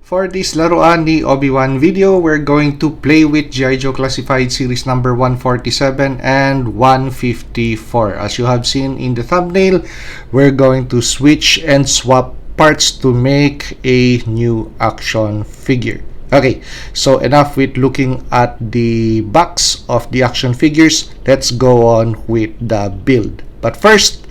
For this laruan ni Obi-Wan video, we're going to play with G.I. Joe Classified Series number 147 and 154. As you have seen in the thumbnail, we're going to switch and swap parts to make a new action figure. Okay, so enough with looking at the box of the action figures. Let's go on with the build. But first,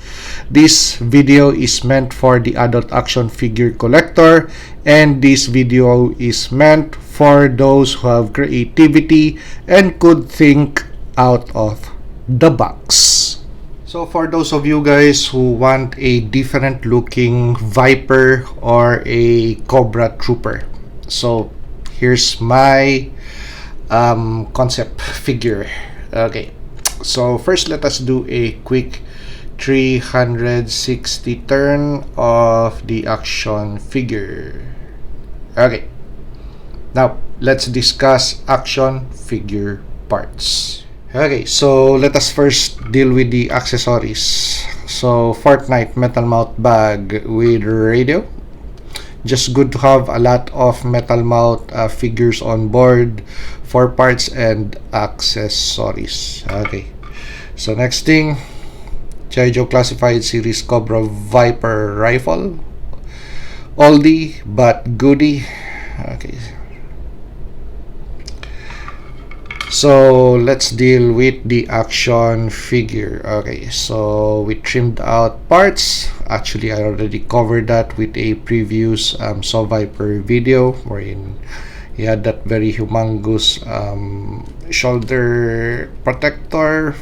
this video is meant for the adult action figure collector, and this video is meant for those who have creativity and could think out of the box. So for those of you guys who want a different looking Viper or a Cobra Trooper, so here's my concept figure. Okay, so first let us do a quick 360 turn of the action figure. Okay, now let's discuss action figure parts. Okay, so let us first deal with the accessories. So Fortnite metal mouth bag with radio. Just good to have a lot of metal mouth figures on board for parts and accessories. Okay, so next thing, G.I. Joe Classified Series Cobra Viper Rifle. Oldie but goodie. Okay, so let's deal with the action figure. Okay, so we trimmed out parts. Actually, I already covered that with a previous Saw Viper video wherein he had that very humongous shoulder protector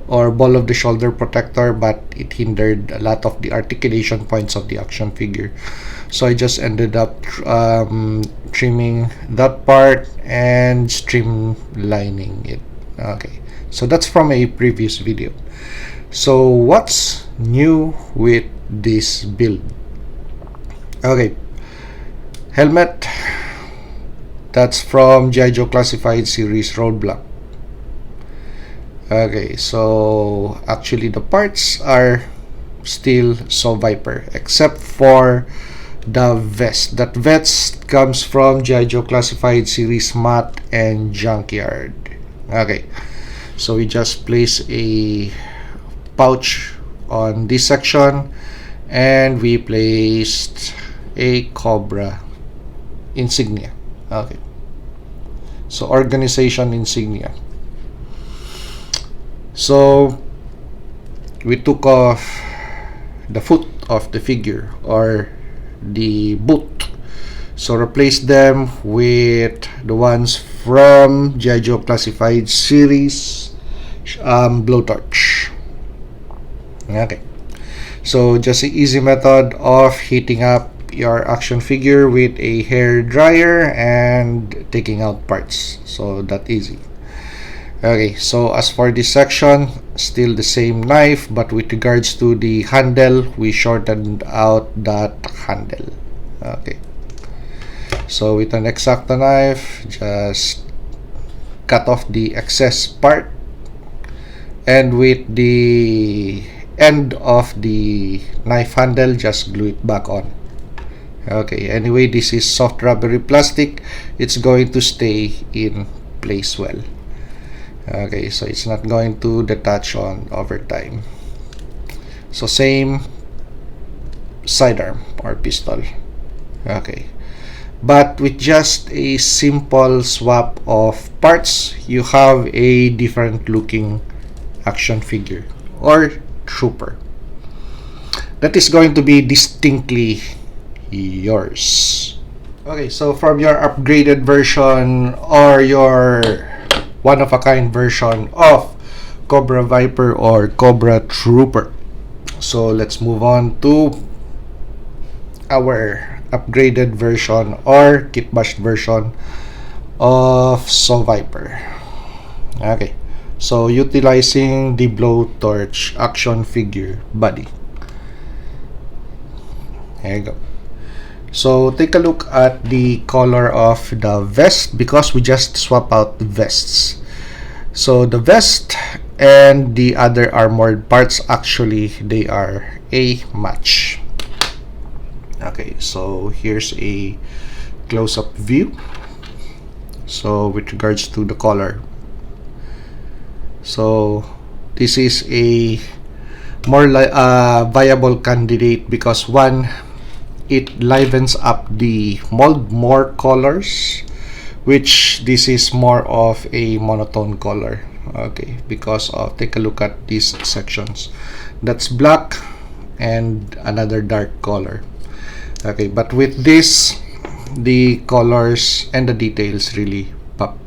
or ball of the shoulder protector, but it hindered a lot of the articulation points of the action figure. So I just ended up trimming that part and streamlining it. Okay, so that's from a previous video. So what's new with this build? Okay, helmet, that's from G.I. Joe Classified Series Roadblock. Okay, so actually the parts are still Saw Viper except for the vest. That vest comes from G.I. Joe Classified Series Matte and Junkyard. Okay, so we just place a pouch on this section and we placed a Cobra insignia. Okay, so organization insignia. So we took off the foot of the figure or the boot, so replace them with the ones from G.I. Joe Classified Series Blowtorch. Okay, so just an easy method of heating up your action figure with a hair dryer and taking out parts, so that easy. Okay, so as for this section, still the same knife, but with regards to the handle, we shortened out that handle. Okay, so with an X-Acto knife, just cut off the excess part, and with the end of the knife handle, just glue it back on. Okay, anyway, this is soft rubbery plastic. It's going to stay in place well. Okay, so it's not going to detach on over time. So same sidearm or pistol. Okay, but with just a simple swap of parts, you have a different looking action figure or trooper that is going to be distinctly yours. Okay, so from your upgraded version or your one-of-a-kind version of Cobra Viper or Cobra Trooper, so let's move on to our upgraded version or kitbashed version of Saw Viper. Okay, so utilizing the Blowtorch action figure body. There you go. So take a look at the color of the vest because we just swap out the vests. So the vest and the other armored parts, actually they are a match. Okay, so here's a close-up view. So with regards to the color, so this is a more viable candidate because one, it livens up the mold more colors, which this is more of a monotone color. Okay, because of, take a look at these sections, that's black and another dark color. Okay, but with this, the colors and the details really pop.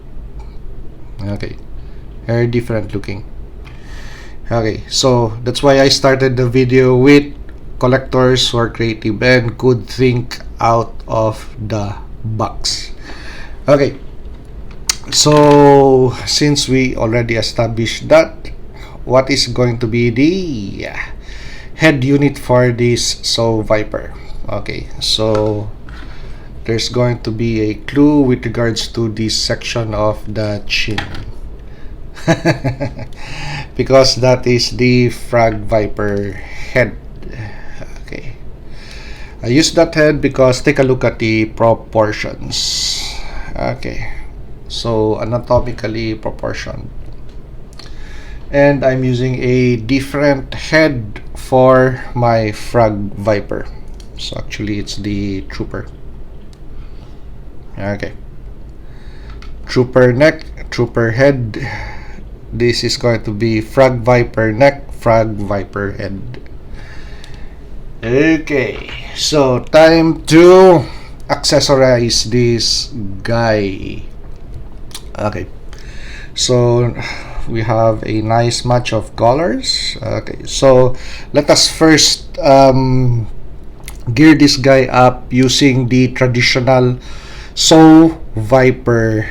Okay, very different looking. Okay, so that's why I started the video with collectors who are creative and could think out of the box. Okay, so since we already established that, what is going to be the head unit for this Saw Viper? Okay, so there's going to be a clue with regards to this section of the chin. Because that is the Frog Viper head. Okay, I use that head because take a look at the proportions. Okay, so anatomically proportioned, and I'm using a different head for my Frog Viper. So actually it's the Trooper. Okay, Trooper neck, Trooper head. This is going to be Frog Viper neck, Frog Viper head. Okay, so time to accessorize this guy. Okay, so we have a nice match of colors. Okay, so let us first gear this guy up using the traditional Saw Viper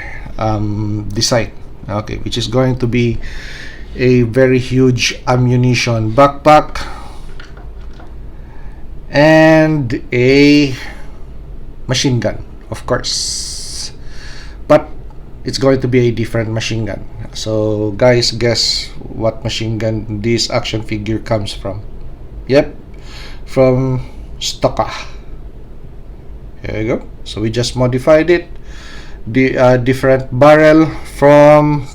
design. Okay, which is going to be a very huge ammunition backpack and a machine gun, of course, but it's going to be a different machine gun. So guys, guess what machine gun this action figure comes from? Yep, from Stocka. Here you go. So we just modified it, the different barrel from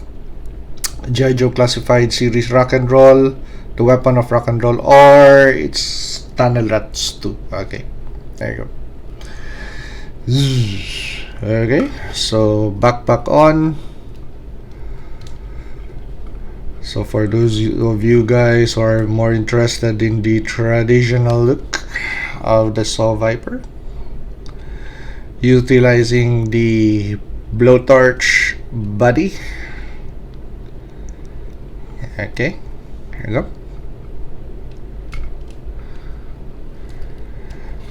G.I. Joe Classified Series Rock and Roll, the Weapon of Rock and Roll, or it's Tunnel Rats 2. Okay, there you go. Okay, so backpack on. So for those of you guys who are more interested in the traditional look of the Saw Viper, utilizing the Blowtorch body. Okay, here you go.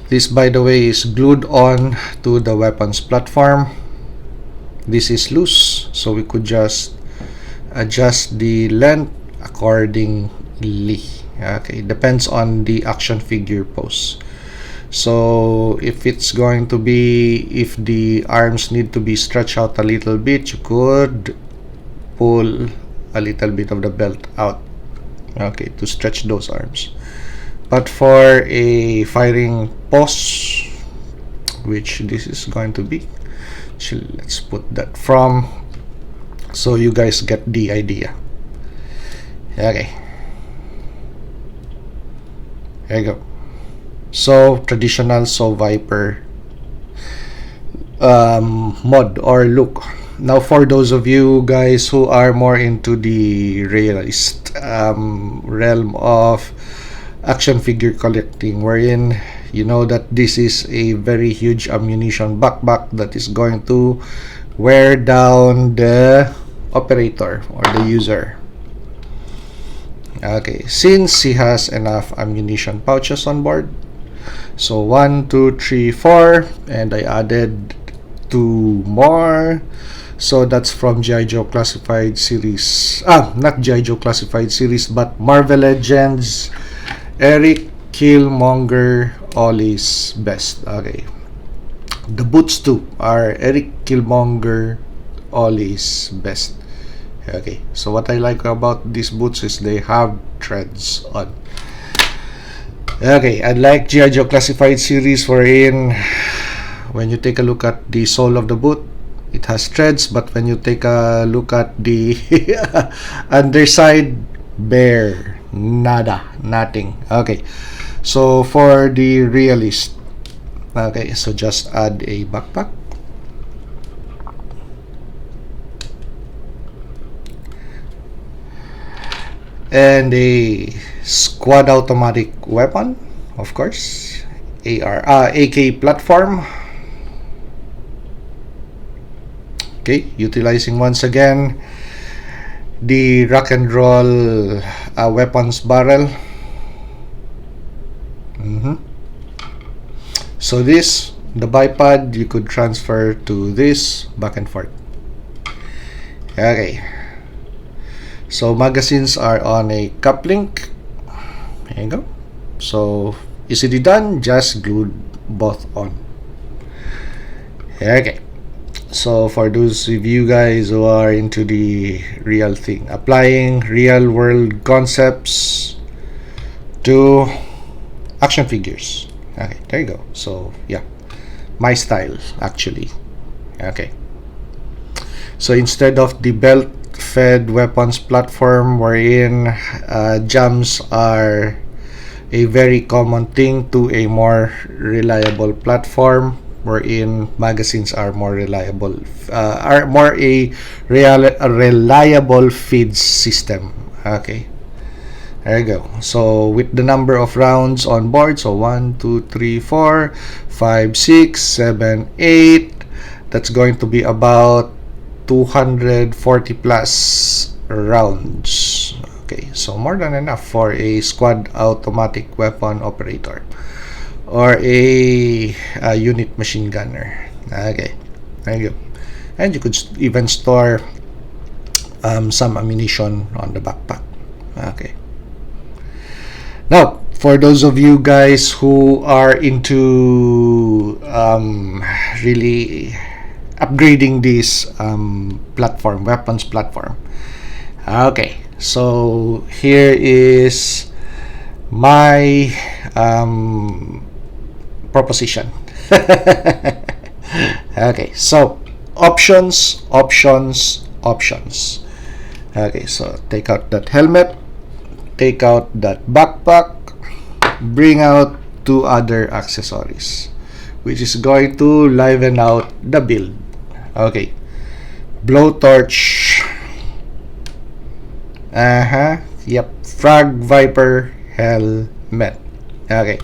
This, by the way, is glued on to the weapons platform. This is loose, so we could just adjust the length accordingly. Okay, depends on the action figure pose. So if it's going to be, if the arms need to be stretched out a little bit, you could pull a little bit of the belt out, okay, to stretch those arms. But for a firing pose, which this is going to be, let's put that from, so you guys get the idea. Okay, there you go. So traditional Saw Viper mod or look. Now for those of you guys who are more into the realist realm of action figure collecting, wherein you know that this is a very huge ammunition backpack that is going to wear down the operator or the user. Okay, since he has enough ammunition pouches on board, so 1, 2, 3, 4, and I added 2 more. So that's from G.I. Joe Classified Series, not G.I. Joe Classified Series, but Marvel Legends, Eric Killmonger, Ollie's Best. Okay, the boots too are Eric Killmonger, Ollie's Best. Okay, so what I like about these boots is they have treads on. Okay, unlike G.I. Joe Classified Series, wherein when you take a look at the sole of the boot, it has threads, but when you take a look at the underside, bare, nada, nothing. Okay, so for the Realist, okay, so just add a backpack. And a squad automatic weapon, of course, AK platform. Okay, utilizing once again the rock and roll weapons barrel. So this, the bipod, you could transfer to this back and forth. Okay, so magazines are on a cup link. There you go. So easily done, just glued both on. Okay, so for those of you guys who are into the real thing, applying real world concepts to action figures. Okay, there you go. So yeah, my style actually. Okay, so instead of the belt fed weapons platform wherein jams are a very common thing, to a more reliable platform wherein magazines are more reliable, are more a reliable feed system. Okay, there you go. So with the number of rounds on board, so 1 2 3 4 5 6 7 8, that's going to be about 240 plus rounds. Okay, so more than enough for a squad automatic weapon operator or a unit machine gunner. Okay, there you go. And you could even store some ammunition on the backpack. Okay, now for those of you guys who are into really upgrading this platform, weapons platform. Okay, so here is my proposition. Okay, so options. Okay, so take out that helmet, take out that backpack, bring out 2 other accessories, which is going to liven out the build. Okay, Blowtorch, yep, Frog Viper helmet. Okay,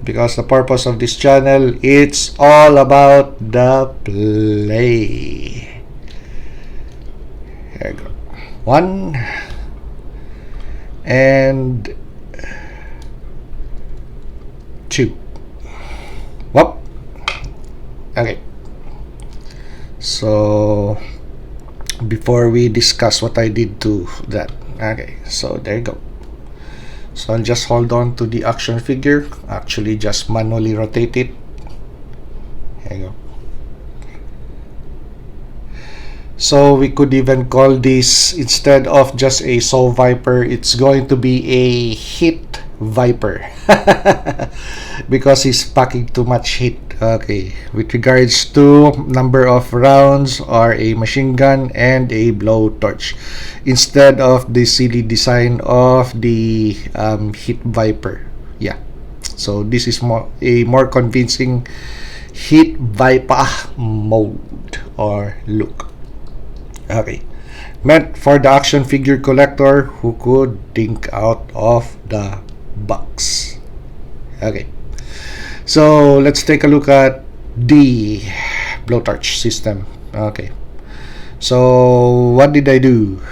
because the purpose of this channel, it's all about the play. Here we go. 1 and 2. Whoop. Okay, so before we discuss what I did to that, okay, so there you go. So I'll just hold on to the action figure, actually just manually rotate it. There you go. So we could even call this, instead of just a Soul Viper, it's going to be a Heat Viper because he's packing too much heat. Okay, with regards to number of rounds, or a machine gun and a blowtorch, instead of the silly design of the Heat Viper. Yeah, so this is a more convincing Heat Viper mode or look. Okay, meant for the action figure collector who could think out of the box. Okay, so let's take a look at the blowtorch system. Okay, so what did I do?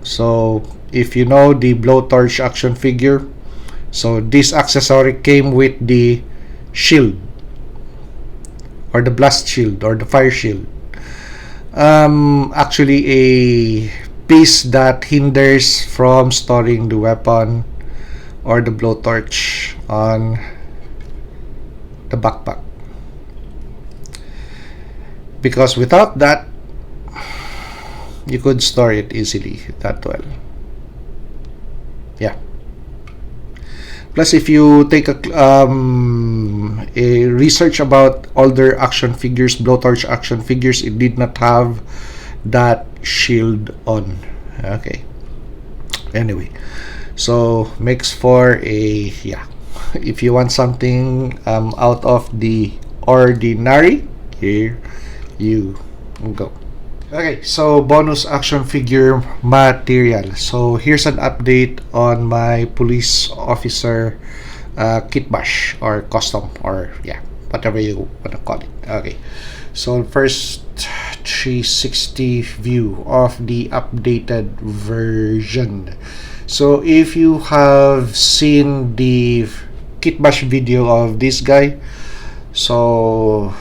So if you know the blowtorch action figure, so this accessory came with the shield, or the blast shield, or the fire shield. Actually a piece that hinders from storing the weapon or the blowtorch on the backpack, because without that you could store it easily that well. Yeah, plus if you take a a research about older action figures, Blowtorch action figures, it did not have that shield on. Okay. Anyway, so makes for a, yeah, if you want something out of the ordinary, here you go. Okay, so bonus action figure material. So here's an update on my police officer kit bash or custom, or yeah, whatever you want to call it. Okay, so first 360 view of the updated version. So if you have seen the kit bash video of this guy, so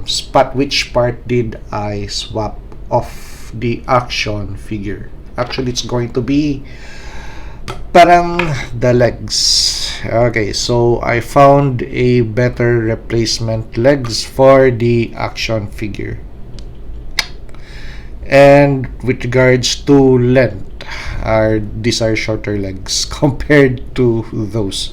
spot which part did I swap off the action figure. Actually, it's going to be parang the legs. Okay, so I found a better replacement legs for the action figure. And with regards to length, these are shorter legs compared to those,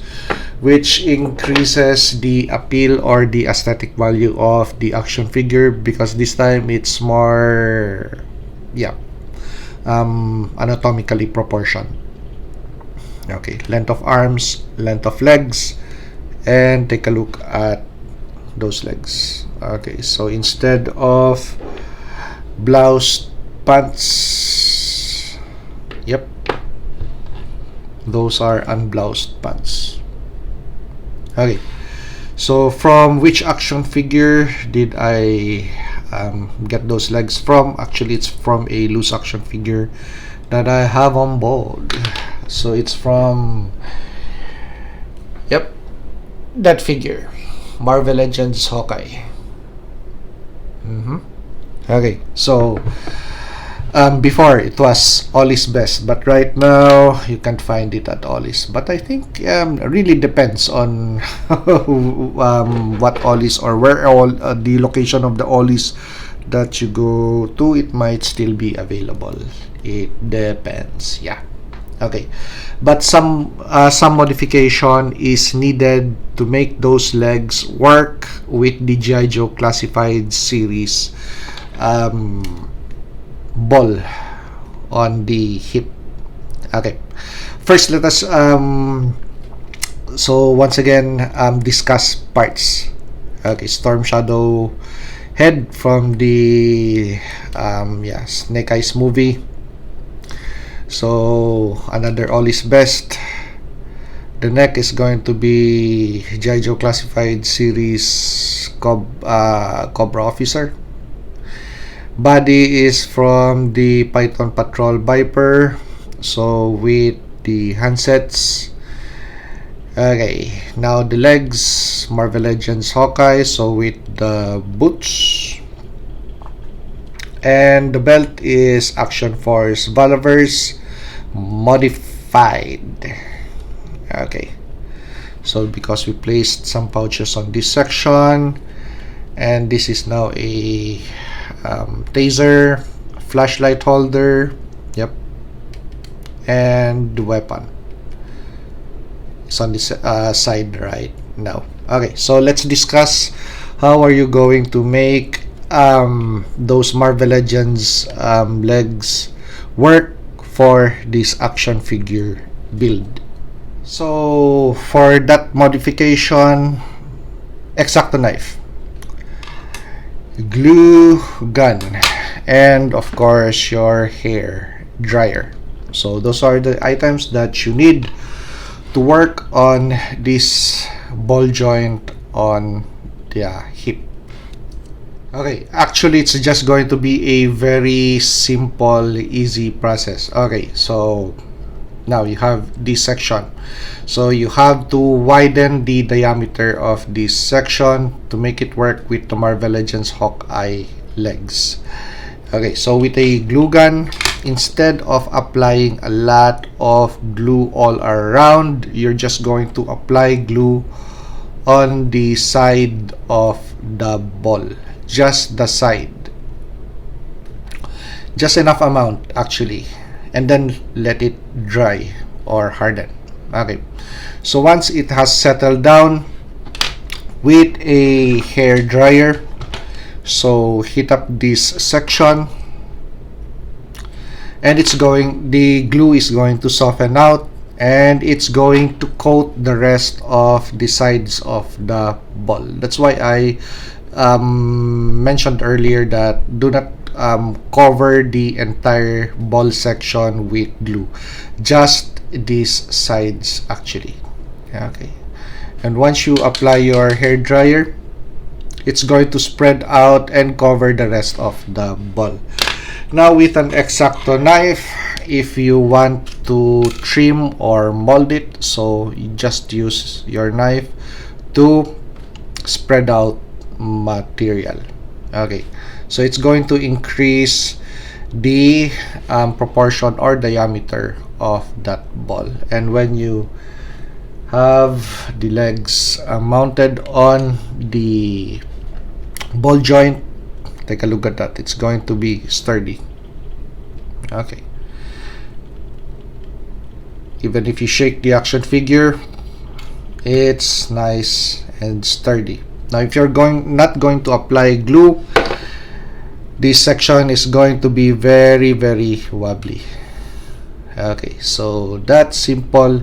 which increases the appeal or the aesthetic value of the action figure, because this time it's more, yeah, anatomically proportioned. Okay, length of arms, length of legs, and take a look at those legs. Okay, so instead of blouse pants, yep, those are unbloused pants. Okay, so from which action figure did I get those legs from? Actually, it's from a loose action figure that I have on board. So it's from, yep, that figure, Marvel Legends Hawkeye. Okay, so before it was Ollie's Best, but right now you can't find it at Ollie's. But I think it really depends on what Ollie's, or where all the location of the Ollie's that you go to, it might still be available. It depends, yeah. Okay, but some modification is needed to make those legs work with the G.I. Joe Classified series ball on the hip. Okay, first let us so once again discuss parts. Okay, Storm Shadow head from the yeah, Snake Eyes movie. So another Ollie's Best. The neck is going to be G.I. Joe Classified series Cobra Officer. Body is from the Python Patrol Viper, so with the handsets. Okay, now the legs, Marvel Legends Hawkeye, so with the boots. And the belt is Action Force Valaverse modified. Okay, so because we placed some pouches on this section, and this is now a taser, flashlight holder, yep, and the weapon. It's on this side right now. Okay, so let's discuss how are you going to make those Marvel Legends legs work for this action figure build. So for that modification, X-Acto knife, glue gun, and of course your hair dryer. So those are the items that you need to work on this ball joint on the hip. Okay, actually it's just going to be a very simple, easy process. Okay, so now you have this section, so you have to widen the diameter of this section to make it work with the Marvel Legends Hawkeye legs. Okay, so with a glue gun, instead of applying a lot of glue all around, you're just going to apply glue on the side of the ball, just the side, just enough amount actually, and then let it dry or harden. Okay, so once it has settled down, with a hair dryer. So heat up this section, and the glue is going to soften out, and it's going to coat the rest of the sides of the ball. That's why I mentioned earlier that do not cover the entire ball section with glue, just these sides actually. Okay, and once you apply your hair dryer, it's going to spread out and cover the rest of the ball. Now with an X-Acto knife, if you want to trim or mold it, so you just use your knife to spread out material. Okay, so it's going to increase the proportion or diameter of that ball. And when you have the legs mounted on the ball joint, take a look at that. It's going to be sturdy. Okay, even if you shake the action figure, it's nice and sturdy. Now if you're not going to apply glue, this section is going to be very wobbly. Okay, so that simple,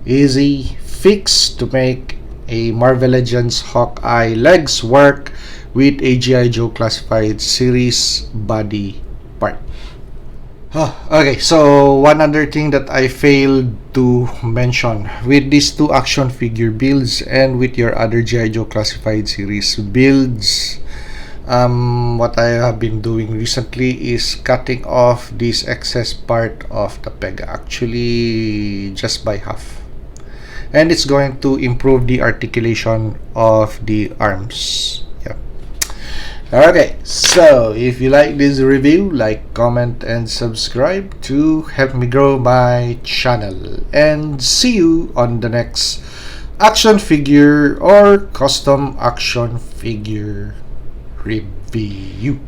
easy fix to make a Marvel Legends Hawkeye legs work with a G.I. Joe Classified Series body part. Okay, so one other thing that I failed to mention with these two action figure builds and with your other G.I. Joe Classified Series builds, what I have been doing recently is cutting off this excess part of the peg, actually just by half, and it's going to improve the articulation of the arms. Yeah. Okay, so if you like this review, like, comment, and subscribe to help me grow my channel, and see you on the next action figure or custom action figure review.